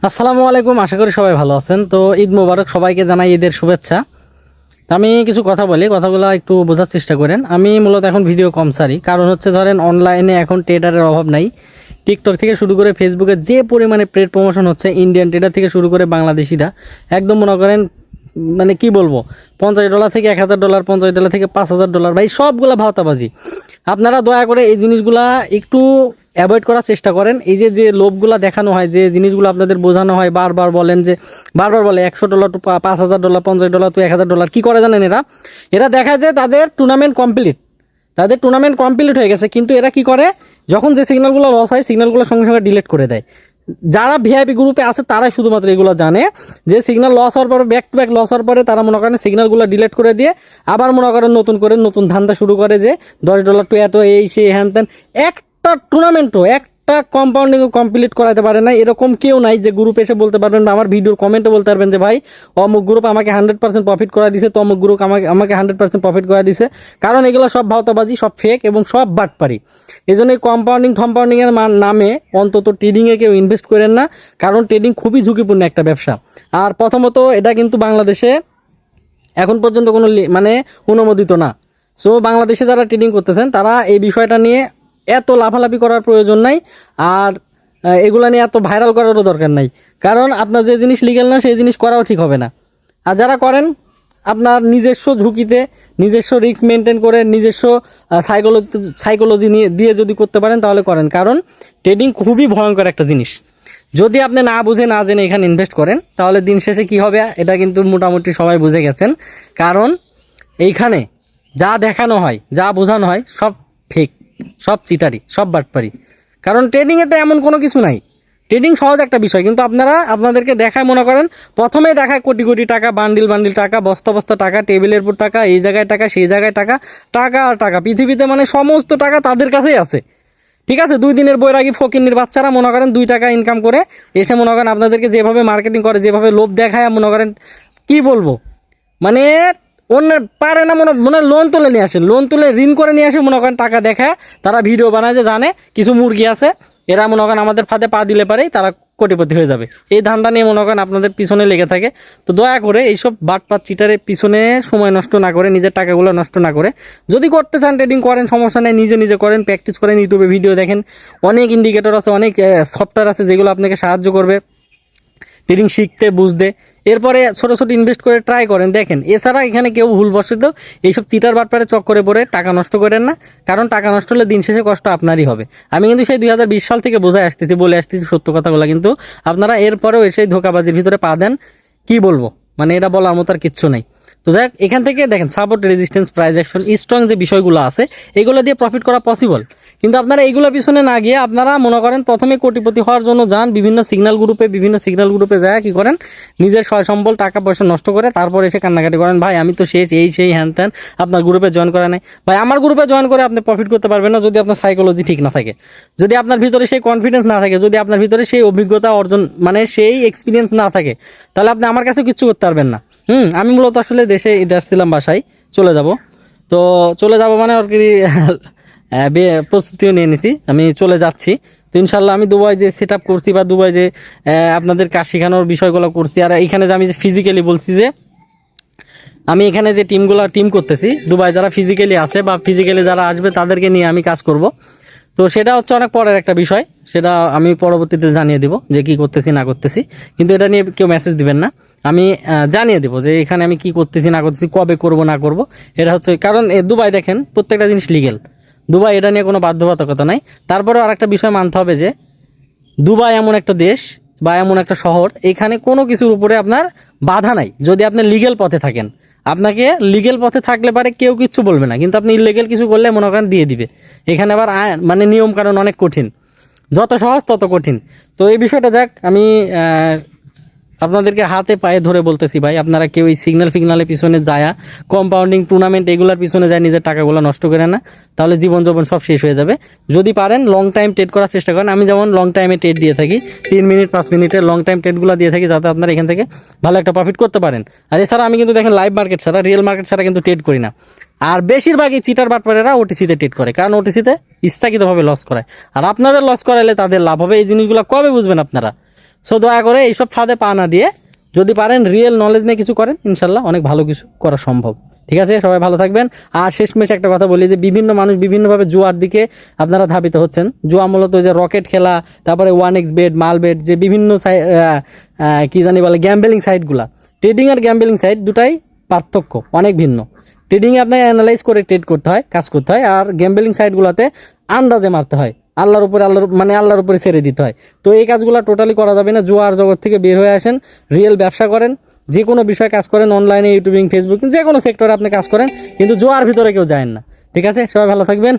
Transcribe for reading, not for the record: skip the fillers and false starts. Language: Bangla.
আসসালামু আলাইকুম, আশা করি সবাই ভালো আছেন। তো ঈদ মোবারক, সবাইকে জানাই ঈদের শুভেচ্ছা। তো আমি কিছু কথা বলি, কথাগুলো একটু বোঝার চেষ্টা করেন। আমি মূলত এখন ভিডিও কম সারি, কারণ হচ্ছে ধরেন অনলাইনে এখন ট্রেডারের অভাব নাই। টিকটক থেকে শুরু করে ফেসবুকে যে পরিমাণে পেড প্রমোশন হচ্ছে, ইন্ডিয়ান ট্রেডার থেকে শুরু করে বাংলাদেশিরা একদম মনে করেন মানে কি বলবো, $50 থেকে $1000, $50 থেকে $5000, ভাই সবগুলা ভাওতাবাজি। আপনারা দয়া করে এই জিনিসগুলা একটু অ্যাভয়েড করার চেষ্টা করেন। এই যে যে লোভগুলা দেখানো হয়, যে জিনিসগুলো আপনাদের বোঝানো হয়, বারবার বলেন যে, বারবার বলে $100 টু $5000, $50 টু $1000, কি করে জানেন? এরা এরা দেখা যায় তাদের টুর্নামেন্ট কমপ্লিট, তাদের টুর্নামেন্ট কমপ্লিট হয়ে গেছে, কিন্তু এরা কি করে, যখন যে সিগন্যালগুলো লস হয় সিগন্যালগুলো সঙ্গে সঙ্গে ডিলিট করে দেয়। যারা ভিআইপি গ্রুপে আছে তারাই শুধুমাত্র এগুলো জানে, যে সিগন্যাল লস হওয়ার পরে, ব্যাক টু ব্যাক লস হওয়ার পরে তারা মনে করেন সিগন্যালগুলো ডিলিট করে দিয়ে আবার মনে করেন নতুন করে নতুন ধান্দা শুরু করে, যে $10 টু এত, এই সেই হ্যান ত্যান। একটা টুর্নামেন্টও একটা কম্পাউন্ডিং কমপ্লিট করাতে পারে না, এরকম কেউ নাই যে গ্রুপ এসে বলতে পারবেন বা আমার ভিডিওর কমেন্টে বলতে পারবেন যে ভাই অমুক গ্রুপ আমাকে 100% প্রফিট করা দিছে, তমুক গ্রুপ আমাকে 100% প্রফিট করা দিছে। কারণ এগুলো সব ভাওতাবাজি, সব ফেক এবং সব বাটপারি। এই জন্য এই কম্পাউন্ডিং এর নামে অন্তত ট্রেডিংয়ে কেউ ইনভেস্ট করেন না, কারণ ট্রেডিং খুবই ঝুঁকিপূর্ণ একটা ব্যবসা। আর প্রথমত এটা কিন্তু বাংলাদেশে এখন পর্যন্ত কোনো মানে অনুমোদিত না। সো বাংলাদেশে যারা ট্রেডিং করতেছেন তারা এই বিষয়টা নিয়ে এত লাফালাফি করার প্রয়োজন নাই, আর এগুলা নিয়ে এত ভাইরাল করারও দরকার নাই। কারণ আপনার যে জিনিস লিগ্যাল না সেই জিনিস করাও ঠিক হবে না। আর যারা করেন আপনার নিজস্ব ঝুঁকিতে, নিজস্ব রিস্ক মেনটেন করে, নিজস্ব সাইকোলজি নিয়ে দিয়ে যদি করতে পারেন তাহলে করেন। কারণ ট্রেডিং খুবই ভয়ঙ্কর একটা জিনিস। যদি আপনি না বুঝে না জেনে এখানে ইনভেস্ট করেন তাহলে দিন শেষে কি হবে এটা কিন্তু মোটামুটি সবাই বুঝে গেছেন। কারণ এইখানে যা দেখানো হয়, যা বোঝানো হয়, সব ফেক, সব চিটারি, সব বাটপারি। কারণ ট্রেডিংয়ে তো এমন কোনো কিছু নাই। ট্রেডিং সহজ একটা বিষয়, কিন্তু আপনারা আপনাদেরকে দেখায় মনে করেন, প্রথমেই দেখায় কোটি কোটি টাকা, বান্ডিল বান্ডিল টাকা, বস্তা বস্তা টাকা, টেবিলের উপর টাকা, এই জায়গায় টাকা, সেই জায়গায় টাকা, টাকা আর টাকা। পৃথিবীতে মানে সমস্ত টাকা তাদের কাছেই আছে। ঠিক আছে, 2 দিনের বৈরাগী ফকিন্নির বাচ্চারা মনে করেন 2 টাকা ইনকাম করে এসে মনে করেন আপনাদেরকে যেভাবে মার্কেটিং করে, যেভাবে লোভ দেখায়, মনে করেন কি বলবো, মানে অন্য পারে না, মনে মনে লোন তুলে নিয়ে আসে, লোন তুলে ঋণ করে নিয়ে আসে, মনে করেন টাকা দেখায় তারা ভিডিও বানায়, যে জানে কিছু মুরগি আছে এরা মনে করেন আমাদের ফাঁদে পা দিলে পারেই তারা কোটিপতি হয়ে যাবে। এই ধান্দা নিয়ে মনে করেন আপনাদের পিছনে লেগে থাকে। তো দয়া করে এইসব বাটপাত চিটারের পিছনে সময় নষ্ট না করে, নিজের টাকাগুলো নষ্ট না করে, যদি করতে চান ট্রেডিং করেন, সমস্যা নেই, নিজে নিজে করেন, প্র্যাকটিস করেন, ইউটিউবে ভিডিও দেখেন, অনেক ইন্ডিকেটর আছে, অনেক সফটওয়্যার আছে যেগুলো আপনাকে সাহায্য করবে ট্রেডিং শিখতে, বুঝতে। এরপরে ছোট ছোট ইনভেস্ট করে ট্রাই করেন, দেখেন। এছাড়া এখানে কেউ ভুলবশত এইসব চিটার বাটপারে চক্করে পড়ে টাকা নষ্ট করেন না, কারণ টাকা নষ্ট হলে দিন শেষে কষ্ট আপনারই হবে। আমি কিন্তু সেই 2020 সাল থেকে বলে আসতেছি সত্য কথাগুলো, কিন্তু আপনারা এরপরেও এসে ধোকাবাজির ভিতরে পা দেন। কি বলবো, মানে এটা বলার মতো আর কিচ্ছু নেই। তো দেখ, এখান থেকে দেখেন support, resistance, price action, strong যে বিষয়গুলো আছে এগুলো দিয়ে প্রফিট করা পসিবল। কিন্তু আপনারা এইগুলোর পিছনে না গিয়ে আপনারা মনে করেন প্রথমে কোটিপতি হওয়ার জন্য যান, বিভিন্ন সিগন্যাল গ্রুপে যায় কি করেন, নিজের সয় সম্বল টাকা পয়সা নষ্ট করে তারপর এসে কান্নাকাটি করেন, ভাই আমি তো শেষ, এই সেই হ্যান ত্যান, আপনার গ্রুপে জয়েন করা নাই। ভাই আমার গ্রুপে জয়েন করে আপনি প্রফিট করতে পারবেন না যদি আপনার সাইকোলজি ঠিক না থাকে, যদি আপনার ভিতরে সেই কনফিডেন্স না থাকে, যদি আপনার ভিতরে সেই অভিজ্ঞতা অর্জন মানে সেই এক্সপিরিয়েন্স না থাকে, তাহলে আপনি আমার কাছে কিচ্ছু করতে পারবেন না। আমি মূলত আসলে দেশে ঈদে আসছিলাম, বাসায় চলে যাব। তো চলে যাব মানে আর কি প্রস্তুতিও নিয়ে নিছি, আমি চলে যাচ্ছি। তো ইনশাল্লাহ আমি দুবাই যে সেট আপ করছি, বা দুবাই যে আপনাদের কাজ শেখানোর বিষয়গুলো করছি, আর এখানে যে আমি যে ফিজিক্যালি বলছি যে আমি এখানে যে টিম করতেছি দুবাই, যারা ফিজিক্যালি আছে বা ফিজিক্যালি যারা আসবে তাদেরকে নিয়ে আমি কাজ করব। তো সেটা হচ্ছে অনেক পরের একটা বিষয়, সেটা আমি পরবর্তীতে জানিয়ে দিব যে কি করতেছি না করতেছি। কিন্তু এটা নিয়ে কেউ মেসেজ দিবেন না, আমি জানিয়ে দেবো যে এখানে আমি কি করতেছি না করতেছি, কবে করব না করব। এটা হচ্ছে কারণ দুবাই দেখেন প্রত্যেকটা জিনিস লিগেল, দুবাই এটা নিয়ে কোনো বাধ্যবাধকতা নাই। তারপরেও আরেকটা বিষয় মানতে হবে যে দুবাই এমন একটা দেশ বা এমন একটা শহর, এখানে কোনো কিছুর উপরে আপনার বাধা নাই যদি আপনি লিগেল পথে থাকেন। আপনাকে লিগেল পথে থাকলে পারে কেউ কিচ্ছু বলবে না, কিন্তু আপনি ইলিগেল কিছু করলে মনে করেন দিয়ে দিবে। এখানে আবার মানে নিয়ম কানুন অনেক কঠিন, যত সহজ তত কঠিন। তো এই বিষয়টা যাক, আমি আপনাদেরকে হাতে পায়ে ধরে বলতেছি, ভাই আপনারা কেউ এই ফিগনালের পিছনে যায়, কম্পাউন্ডিং টুর্নামেন্ট এগুলোর পিছনে যায় নিজের টাকাগুলো নষ্ট করে না, তাহলে জীবন সব শেষ হয়ে যাবে। যদি পারেন লং টাইম ট্রেড করার চেষ্টা করেন। আমি যেমন লং টাইমে ট্রেড দিয়ে থাকি, 3 মিনিট 5 মিনিটের লং টাইম ট্রেডগুলো দিয়ে থাকি, যাতে আপনারা এখান থেকে ভালো একটা প্রফিট করতে পারেন। আর এছাড়া আমি কিন্তু দেখেন লাইভ মার্কেট ছাড়া, রিয়েল মার্কেট ছাড়া কিন্তু ট্রেড করি না। আর বেশিরভাগই চিটার বাটপারেরা ওটিসিতে ট্রেড করে, কারণ ওটিসিতে ইচ্ছাকৃতভাবে লস করায়, আর আপনাদের লস করাইলে তাদের লাভ হবে। এই জিনিসগুলো কবে বুঝবেন আপনারা? সো দয়া করে এইসব ফাঁদে পা না দিয়ে যদি পারেন রিয়েল নলেজ নিয়ে কিছু করেন, ইনশাল্লাহ অনেক ভালো কিছু করা সম্ভব। ঠিক আছে, সবাই ভালো থাকবেন। আর শেষমেশ একটা কথা বলি যে বিভিন্ন মানুষ বিভিন্নভাবে জুয়ার দিকে আপনারা ধাবিত হচ্ছেন। জুয়া মূলত যে রকেট খেলা, তারপরে 1x bet, মাল বেট, যে বিভিন্ন কি জানি বলে গ্যাম্বেলিং সাইটগুলা, ট্রেডিং আর গ্যাম্বেলিং সাইট দুটাই পার্থক্য অনেক ভিন্ন। ট্রেডিংয়ে আপনাকে অ্যানালাইজ করে ট্রেড করতে হয়, কাজ করতে হয়, আর গ্যাম্বেলিং সাইটগুলোতে আন্দাজে মারতে হয়, আল্লাহর উপরে ছেড়ে দিতে হয়। তো এই কাজগুলো টোটালি করা যাবে না। জুয়ার জগৎ থেকে বের হয়ে আসেন, রিয়েল ব্যবসা করেন, যে কোনো বিষয়ে কাজ করেন, অনলাইনে, ইউটিউবিং, ফেসবুকিং, যে কোনো সেক্টরে আপনি কাজ করেন, কিন্তু জুয়ার ভিতরে কেউ যায় না। ঠিক আছে, সবাই ভালো থাকবেন।